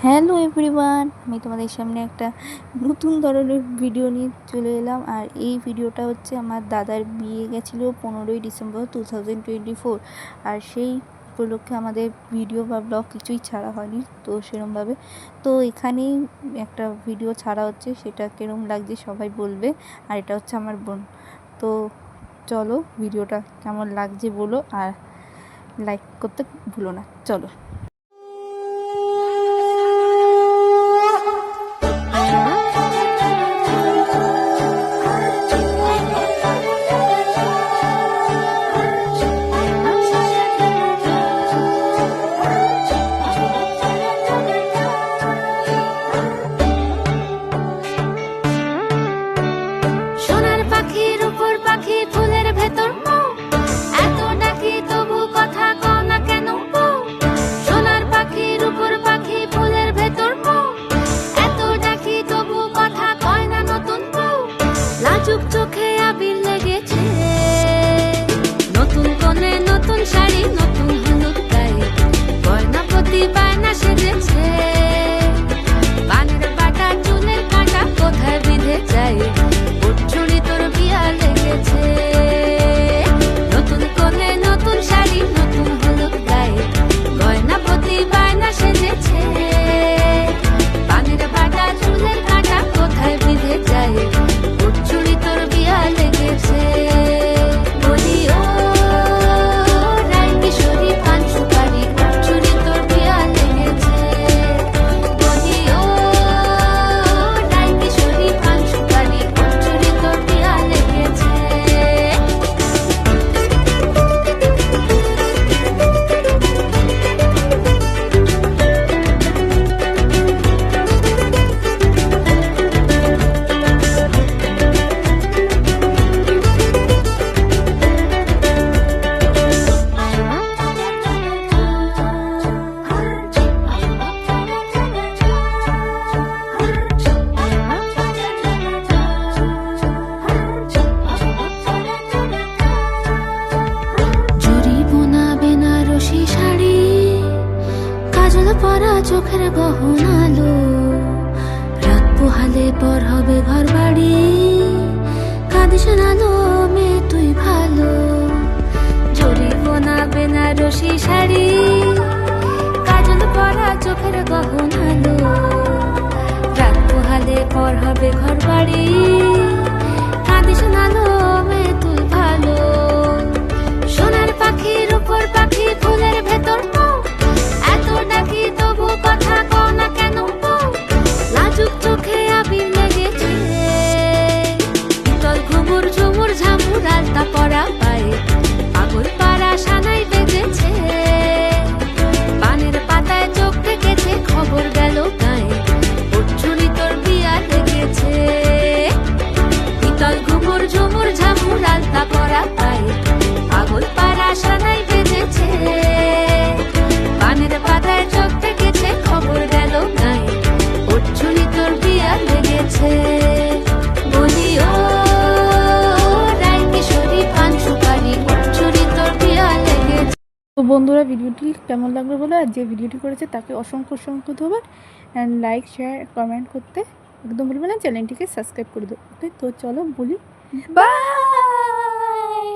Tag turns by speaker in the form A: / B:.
A: Hello everyone, আমি তোমাদের সামনে একটা নতুন ধরনের ভিডিও নিয়ে চলে এলাম। আর এই ভিডিওটা হচ্ছে আমার দাদার বিয়ে গেছিলো 15ই ডিসেম্বর 2024। আর সেই উপলক্ষে আমাদের ভিডিও বা ব্লগ কিছুই ছাড়া হয়নি তো সেরমভাবে। তো এখানেই একটা ভিডিও ছাড়া হচ্ছে, সেটা কেরম লাগছে সবাই বলবে। আর এটা হচ্ছে আমার বোন। তো চলো ভিডিওটা কেমন লাগছে বলো, আর লাইক করতে ভুলো না। চলো।
B: চোখে আবির লেগেছে, নতুন কোণে নতুন শাড়ি, নতুন হলুদ গায়ে গয়না প্রতি বায়না সেজেছে। কানের বাটা চুলের কাঁটা কোথায় বিঁধে যায়, চুড়ি তোর বিয়া লেগেছে। নতুন কোণে নতুন শাড়ি, নতুন হলুদ গায়ে গয়না প্রতি বায়না সেজেছে। কানের বাটা চুলের কাঁটা কোথায় বিঁধে যায়, চুড়ি তোর বিয়া লেগেছে। বলি ও রাই কিশোরী পান সুপারি, চুড়ি তোর বিয়া লেগেছে। বলি ও রাই কিশোরী পান সুপারি, চুড়ি তোর বিয়া লেগেছে। পরা চোখের গহনালো, রাত পোহালে পর হবে ঘর বাড়ি। কাঁদিস নালো মেয়ে তুই ভালো, জরি বোনা বেনারসি শাড়ি, কাজল পরা চোখের গহনালো, রাত পোহালে পর হবে ঘর বাড়ি। কাঁদিস নালো মেয়ে তুই ভালো। সোনার পাখির উপর পাখি, ফুলের ভেতর এত ডাকি তবু কথা কও না কেন। লাজুক চোখে আবির লেগেছে, তল ঘুমুর ঝুমুর ঝামুর আলতা পরা পায়ে পাগল পাড়া সানাই বেজেছে। পানের পাতায় চোখ থেকেছে, খবর গেল গায়ে চুড়ি তোর বিয়া লেগেছে। তল ঘুমুর ঝুমুর ঝামুর আলতা পরা পায়ে পাগল পাড়া সানাই বেজেছে। পানের পাতায় চোখ থেকেছে, খবর গেল গায়ে ওর চুড়ি তোর বিয়া লেগেছে। বলি ও রাই কিশোরী পান সুপারি, ওর চুড়ি তোর বিয়া লেগেছে।
A: তো বন্ধুরা, ভিডিওটি কেমন লাগলো বলো, আর যে ভিডিওটি করেছে তাকে অসংখ্য অসংখ্য ধন্যবাদ। অ্যান্ড লাইক শেয়ার কমেন্ট করতে একদম বলবে না, চ্যানেলটিকে সাবস্ক্রাইব করে দেবো। ওকে, তো চলো বলি বাই।